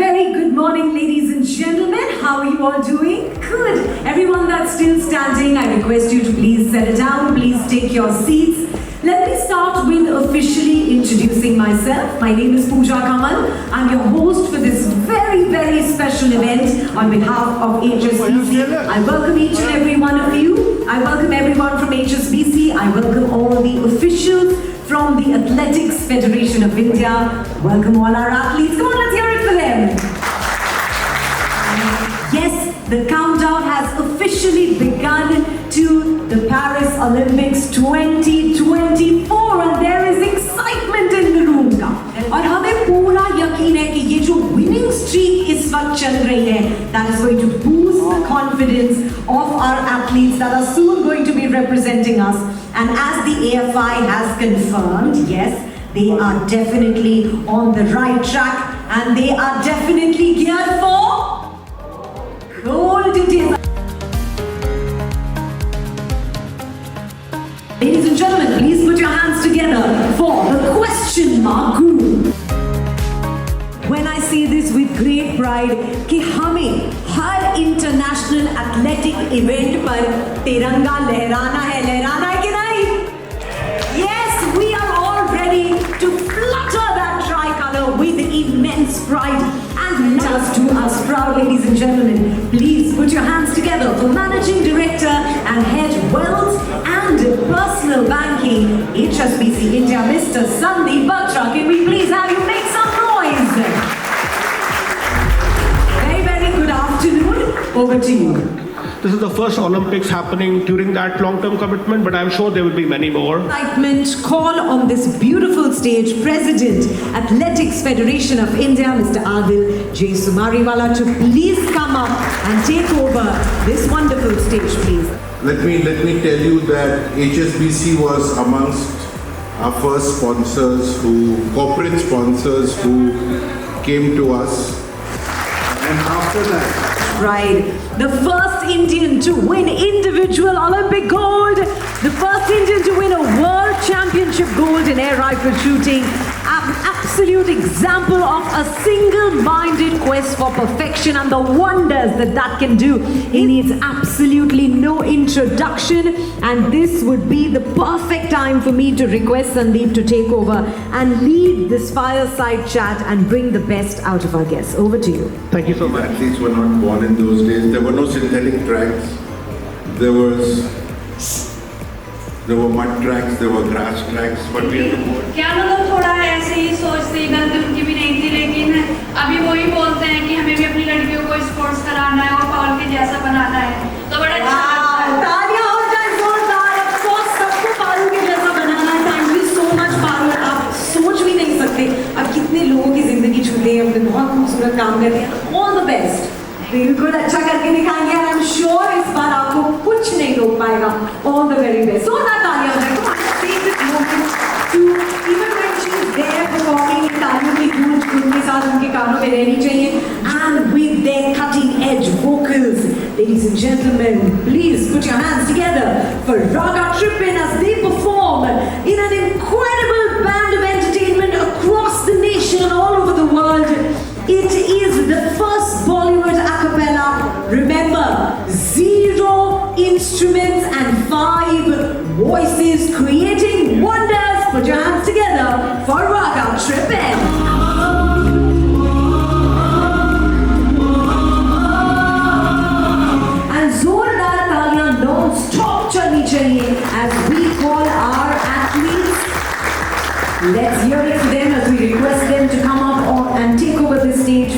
very good morning, ladies and gentlemen. How are you all doing? Good. Everyone that's still standing, I request you to please settle down. Please take your seats. Let me start with officially introducing myself. My name is Pooja Kamal. I'm your host for this very, very special event on behalf of HSBC. I welcome each and every one of you. I welcome everyone from HSBC. I welcome all the officials from the Athletics Federation of India. Welcome all our athletes. Come on, let's hear it for them. Yes, the countdown has officially begun to the Paris Olympics 2024 and there is excitement in the room now. और हमें पूरा यकीन है कि ये जो winning streak इस वक्त चल रही है, that is going to boost the confidence of our athletes that are soon going to be representing us. And as the AFI has confirmed, yes, they are definitely on the right track and they are definitely geared for gold. It is. Ladies and gentlemen, please put your hands together for the question mark group. When I say this with great pride, कि हमें हर international athletic event पर तिरंगा लहराना है कि नहीं? Yes, we are all ready to flutter that tricolor with immense pride and let us do us proud, ladies and gentlemen. Please put your hands together for Managing Director and Head Wealth and Personal Banking, HSBC India, Mr. Sandeep Batra. Can we please have you make some noise? Very, very good afternoon. Over to you. This is the first Olympics happening during that long-term commitment, but I'm sure there will be many more. Excitement call on this beautiful stage, President, Athletics Federation of India, Mr. Adil J. Sumariwala, to please come up and take over this wonderful stage, please. Let me tell you that HSBC was amongst our first sponsors, corporate sponsors who came to us. And after that, Right. The first Indian to win individual Olympic gold. The first Indian to win a world championship gold in air rifle shooting. An absolute example of a single-minded quest for perfection and the wonders that can do. It needs absolutely no introduction. And this would be the perfect time for me to request Sandeep to take over and lead this fireside chat and bring the best out of our guests. Over to you. Thank you so much. athletes were not born in those days. There were no synthetic tracks. There were mud tracks, there were grass tracks, but we had to go. क्या मतलब थोड़ा ऐसे ही सोचते गलती उनकी भी नहीं थी, लेकिन अभी वही बोलते हैं कि हमें भी अपनी लड़कियों को स्पोर्ट्स कराना है और पाल के जैसा बनाना है, तो बड़ा अच्छा लगता है। तालियां हो जाए जोरदार। Of course, सबको पारू के जैसा बनाना है। Thank you so much, Paru. आप सोच भी नहीं सकते अब कितने लोगों की जिंदगी छूते हैं, अपने बहुत खूबसूरत काम करते हैं। All the best. बिल्कुल अच्छा करके दिखाएंगे और I'm sure इस बार आपको कुछ नहीं रोक पाएगा। All the very best. जोरदार तालियां हो जाए। Come on, take this moment to even when she is there performing, तालियों की गूंज उनके साथ उनके कानों में रहनी चाहिए। And with their cutting-edge vocals, ladies and gentlemen, please put your hands together for Raga Trippin as they perform in an incredible band of entertainment across the nation and all over the world. It is the first Bollywood a cappella. Remember, 0 instruments and 5 voices creating wonders. Put your hands together for Raga Trippin. And जोरदार तालियां non-stop चलनी चाहिए as we call our athletes. Let's hear it for them as we request them to come up and take over the stage